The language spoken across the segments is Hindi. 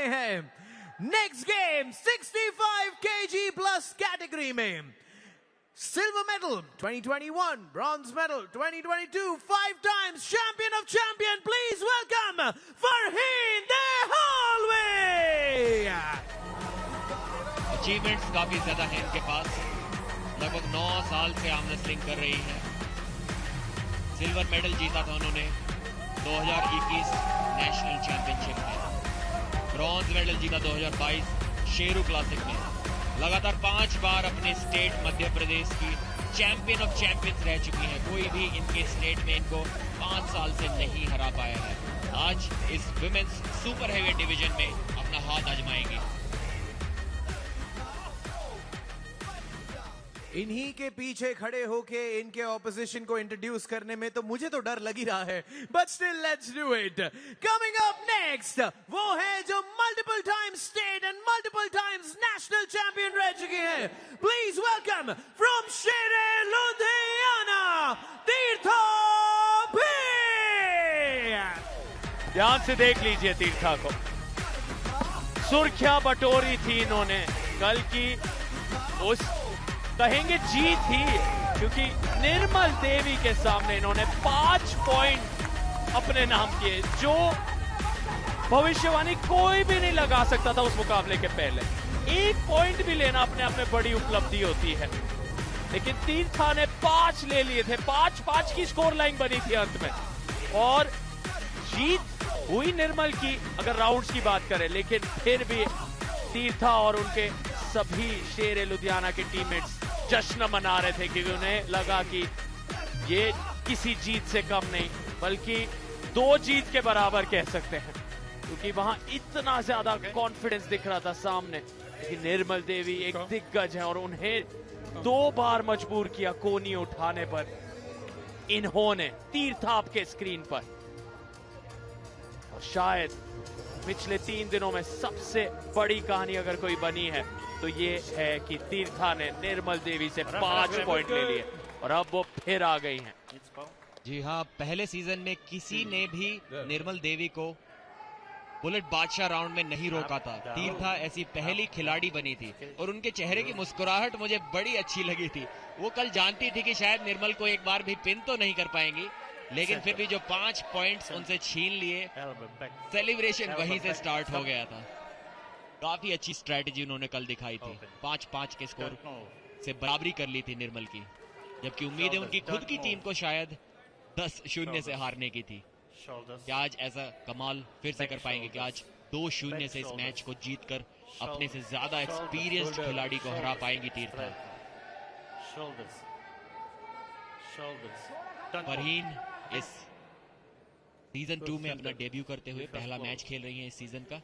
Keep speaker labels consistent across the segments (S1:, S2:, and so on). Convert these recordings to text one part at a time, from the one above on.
S1: है next game 65 kg plus category में silver medal 2021, bronze medal 2022, 5 times champion of champion, please welcome Farheen Dehlavi.
S2: Achievements काफी ज्यादा है इनके पास, लगभग 9 साल से आर्म रेसलिंग कर रही है। सिल्वर मेडल जीता था उन्होंने 2021 नेशनल चैंपियनशिप में, ब्रॉन्ज मेडल जीता 2022 शेरू क्लासिक में, लगातार 5 बार अपने स्टेट मध्य प्रदेश की चैंपियन ऑफ चैंपियंस रह चुकी हैं। कोई भी इनके स्टेट में इनको 5 साल से नहीं हरा पाया है। आज इस विमेंस सुपर हैवी डिवीजन में अपना हाथ आजमाएंगी।
S1: इन्हीं के पीछे खड़े होके इनके ऑपोजिशन को इंट्रोड्यूस करने में तो मुझे तो डर लग ही रहा है, but still let's do it. Coming up next वो है जो multiple times state and multiple times national champion रह चुके हैं। प्लीज वेलकम फ्रॉम शेरे लुधियाना, तीर्था भी।
S3: ध्यान से देख लीजिए तीर्था को, सुर्खियां बटोरी थी इन्होंने। कल की उस कहेंगे जीत ही, क्योंकि निर्मल देवी के सामने इन्होंने 5 पॉइंट अपने नाम किए, जो भविष्यवाणी कोई भी नहीं लगा सकता था उस मुकाबले के पहले। 1 पॉइंट भी लेना अपने आप में बड़ी उपलब्धि होती है, लेकिन तीर्था ने 5 ले लिए थे। 5-5 की स्कोर लाइन बनी थी अंत में, और जीत हुई निर्मल की अगर राउंड्स की बात करें, लेकिन फिर भी तीर्था और उनके सभी शेरे लुधियाना के टीममेट्स जश्न मना रहे थे, क्योंकि उन्हें लगा कि ये किसी जीत से कम नहीं बल्कि 2 जीत के बराबर कह सकते हैं, क्योंकि वहां इतना ज्यादा कॉन्फिडेंस दिख रहा था सामने कि निर्मल देवी एक दिग्गज है और उन्हें 2 बार मजबूर किया कोनी उठाने पर इन्होंने तीर्था आपके स्क्रीन पर। और शायद पिछले 3 दिनों में सबसे बड़ी कहानी अगर कोई बनी है तो ये है कि तीर्था ने निर्मल देवी से 5 पॉइंट ले लिए और अब वो फिर आ गई हैं।
S2: जी हाँ, पहले सीजन में किसी ने भी निर्मल देवी को बुलेट बादशाह राउंड में नहीं रोका था। तीर्था ऐसी पहली खिलाड़ी बनी थी और उनके चेहरे की मुस्कुराहट मुझे बड़ी अच्छी लगी थी। वो कल जानती थी कि शायद निर्मल को एक बार भी पिन तो नहीं कर पाएंगी, लेकिन फिर भी जो 5 पॉइंट्स उनसे छीन लिए, सेलिब्रेशन वहीं से स्टार्ट हो गया था। काफी अच्छी स्ट्रेटेजी उन्होंने कल दिखाई थी। 5-5 के स्कोर से बराबरी कर ली थी निर्मल की, जबकि उम्मीदें उनकी खुद की टीम को शायद 10-0 से हारने की थी। क्या आज ऐसा कमाल फिर से कर पाएंगे कि आज 2-0 से इस मैच को जीतकर अपने से ज्यादा एक्सपीरियंस्ड खिलाड़ी को हरा पाएंगी तीर्था? फरहीन इस सीजन 2 में अपना डेब्यू करते हुए पहला मैच खेल रही हैं इस सीजन का,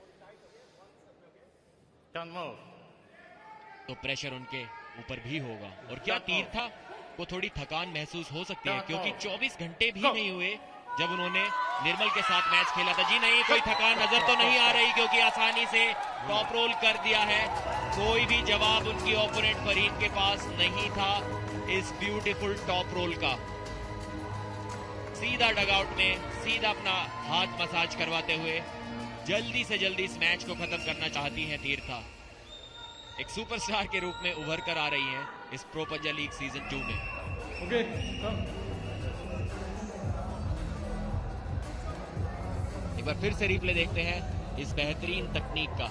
S2: तो प्रेशर उनके ऊपर भी होगा। और क्या तीर्था को थोड़ी थकान महसूस हो सकती है, क्योंकि 24 घंटे भी नहीं हुए जब उन्होंने निर्मल के साथ मैच खेला था। जी नहीं, कोई थकान नजर तो नहीं आ रही, क्योंकि आसानी से टॉप रोल कर दिया है। कोई भी जवाब उनकी ओपोनेंट फरहीन के पास नहीं था इस ब्यूटीफुल टॉप रोल का। सीधा डगआउट में सीधा अपना हाथ मसाज करवाते हुए जल्दी से जल्दी इस मैच को खत्म करना चाहती हैं तीर्था। एक सुपरस्टार के रूप में उभर कर आ रही हैं इस प्रो पंजा लीग सीजन 2 में। एक बार फिर से रिप्ले देखते हैं इस बेहतरीन तकनीक का,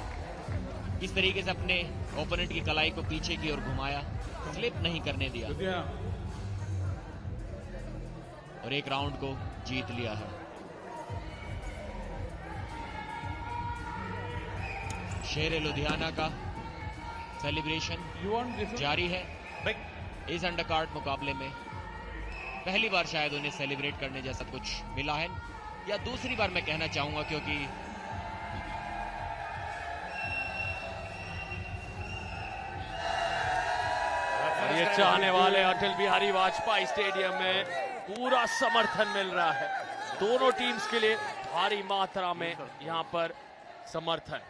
S2: किस तरीके से अपने ओपोनेंट की कलाई को पीछे की ओर घुमाया, स्लिप नहीं करने दिया और एक राउंड को जीत लिया है। शेरे लुधियाना का सेलिब्रेशन जारी है। इस अंडरकार्ड मुकाबले में पहली बार शायद उन्हें सेलिब्रेट करने जैसा कुछ मिला है, या दूसरी बार मैं कहना चाहूंगा, क्योंकि
S3: ये चाहने वाले अटल बिहारी वाजपेयी स्टेडियम में पूरा समर्थन मिल रहा है। दोनों टीम्स के लिए भारी मात्रा में यहां पर समर्थन।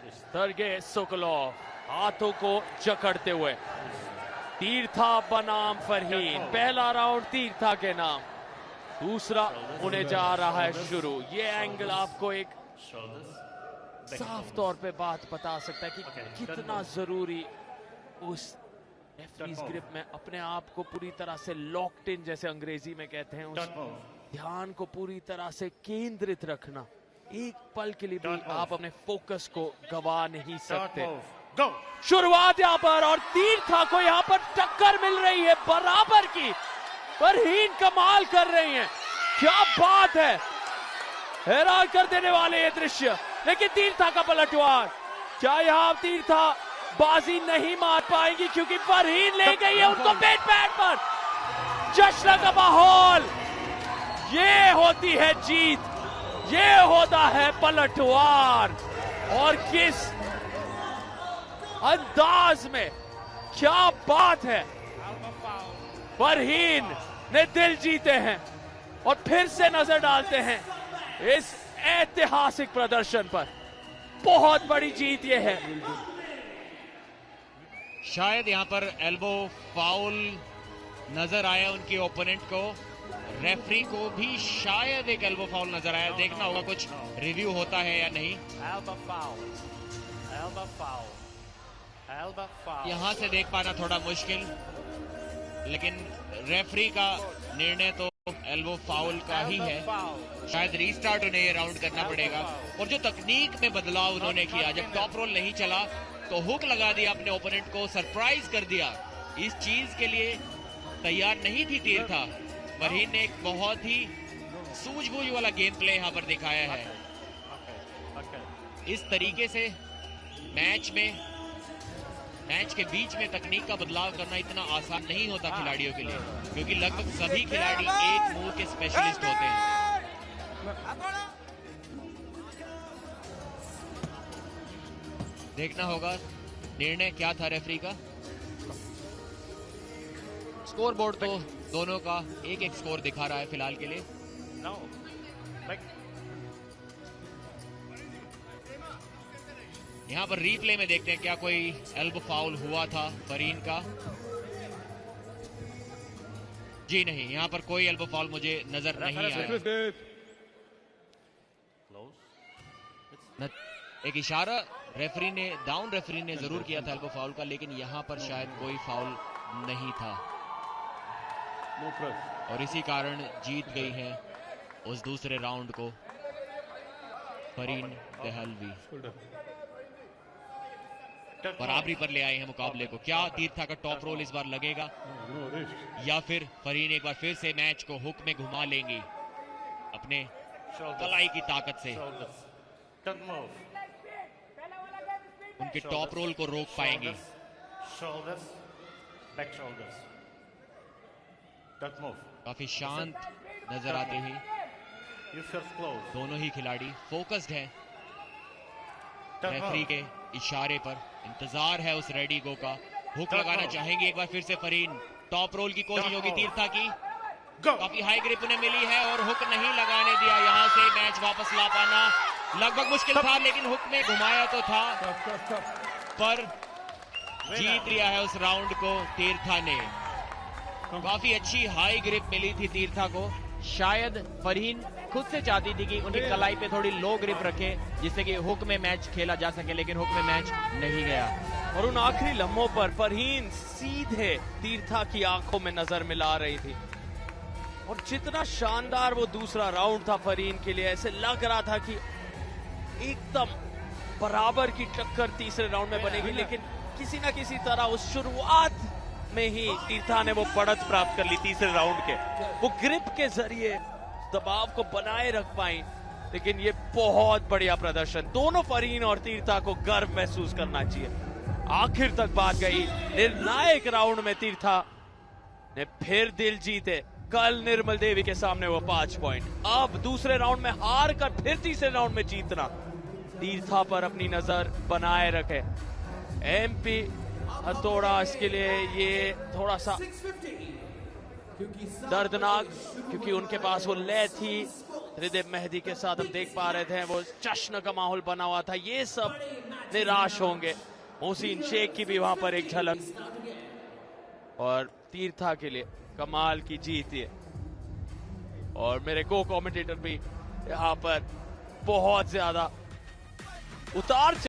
S3: सर्गेई सोकोलोव हाथों को जकड़ते हुए, तीर्था बनाम फरहीन। पहला राउंड तीर्था के नाम, दूसरा होने जा रहा है शुरू। ये एंगल आपको एक साफ तौर पे बात बता सकता है कि कितना जरूरी उस रेफरीज ग्रिप में अपने आप को पूरी तरह से लॉक्ड इन, जैसे अंग्रेजी में कहते हैं, उस ध्यान को पूरी तरह से केंद्रित रखना। एक पल के लिए भी आप अपने फोकस को गवा नहीं सकते। शुरुआत यहाँ पर, और तीर्था को यहाँ पर टक्कर मिल रही है बराबर की। फरहीन कमाल कर रही हैं, क्या बात है, हैरान कर देने वाले ये दृश्य। लेकिन तीर्था का पलटवार, क्या यहाँ तीर्था बाजी नहीं मार पाएंगी, क्योंकि फरहीन ले गई है उनको पेट पर। जश्न का माहौल, ये होती है जीत, ये होता है पलटवार। और किस अंदाज में, क्या बात है, फरहीन ने दिल जीते हैं और फिर से नजर डालते हैं इस ऐतिहासिक प्रदर्शन पर। बहुत बड़ी जीत ये है।
S2: शायद यहाँ पर एल्बो फाउल नजर आया उनके ओपोनेंट को, रेफरी को भी शायद एक एल्बो फाउल नजर आया। देखना होगा कुछ रिव्यू होता है या नहीं। यहाँ से देख पाना थोड़ा मुश्किल, लेकिन रेफरी का निर्णय तो एल्बो फाउल का ही है। शायद रीस्टार्ट उन्हें ये राउंड करना पड़ेगा। और जो तकनीक में बदलाव उन्होंने किया, जब टॉप रोल नहीं चला तो हुक लगा दिया, अपने ओपोनेंट को सरप्राइज कर दिया। इस चीज के लिए तैयार नहीं थी तीर्था। फरहीन ने एक बहुत ही सूझबूझ वाला गेम प्ले यहाँ पर दिखाया है। इस तरीके से मैच के बीच में तकनीक का बदलाव करना इतना आसान नहीं होता खिलाड़ियों के लिए, क्योंकि लगभग सभी खिलाड़ी एक मूव के स्पेशलिस्ट होते हैं। देखना होगा निर्णय क्या था रेफरी का। स्कोर बोर्ड तो दोनों का एक स्कोर दिखा रहा है फिलहाल के लिए। यहाँ पर रीप्ले में देखते हैं क्या कोई एल्बो फाउल हुआ था फरहीन का। जी नहीं, यहाँ पर कोई एल्बो फाउल मुझे नजर नहीं आया। एक इशारा डाउन रेफरी ने जरूर किया था एल्बो फाउल का, लेकिन यहाँ पर शायद कोई फाउल नहीं था और इसी कारण जीत गई है उस दूसरे राउंड को फरहीन दहलवी। बराबरी पर ले आए हैं मुकाबले को। क्या तीर्था का टॉप रोल इस बार लगेगा, या फिर फरहीन एक बार फिर से मैच को हुक में घुमा लेंगी अपने कलाई की ताकत से, उनके टॉप रोल को रोक पाएंगी। काफी शांत नजर आते हैं दोनों ही खिलाड़ी, फोकस्ड है। रेफरी के इशारे पर इंतजार है उस रेडी गो का। हुक लगाना चाहेंगे एक बार फिर से फरहीन। टॉप रोल की कोशिश होगी तीर्था की, काफी हाई ग्रिप उन्हें मिली है और हुक नहीं लगाने दिया। यहां से मैच वापस ला पाना लगभग मुश्किल था, लेकिन हुक में घुमाया तो था, पर जीत लिया है उस राउंड को तीर्था ने। काफी अच्छी हाई ग्रिप मिली थी तीर्था को। शायद फरहीन खुद से चाहती थी कि उनकी कलाई पे थोड़ी लो ग्रिप रखे, जिससे कि हुक में मैच खेला जा सके, लेकिन हुक में मैच नहीं गया।
S3: और उन आखिरी लम्हों पर फरहीन सीधे तीर्था की आंखों में नजर मिला रही थी। और जितना शानदार वो दूसरा राउंड था फरहीन के लिए, ऐसे लग रहा था कि एकदम बराबर की टक्कर तीसरे राउंड में बनेगी, लेकिन किसी ना किसी तरह उस शुरुआत में ही तीर्था ने वो बढ़त प्राप्त कर ली तीसरे राउंड के। वो ग्रिप के जरिए दबाव को बनाए रख पाई। लेकिन ये बहुत बढ़िया प्रदर्शन, दोनों फरहीन और तीर्था को गर्व महसूस करना चाहिए। आखिर तक बात गई, निर्णायक राउंड में तीर्था ने फिर दिल जीते। कल निर्मल देवी के सामने वो 5 पॉइंट, अब दूसरे राउंड में हार कर फिर तीसरे राउंड में जीतना। तीर्था पर अपनी नजर बनाए रखे। एमपी हथौड़ा इसके लिए ये थोड़ा सा दर्दनाक, क्योंकि उनके पास वो लय थी। हृदय मेहदी के साथ हम देख पा रहे थे वो जश्न का माहौल बना हुआ था। ये सब निराश होंगे। मोहसिन शेख की भी वहां पर एक झलक। और तीर्था के लिए कमाल की जीत है। और मेरे को कमेंटेटर भी यहाँ पर बहुत ज्यादा उतार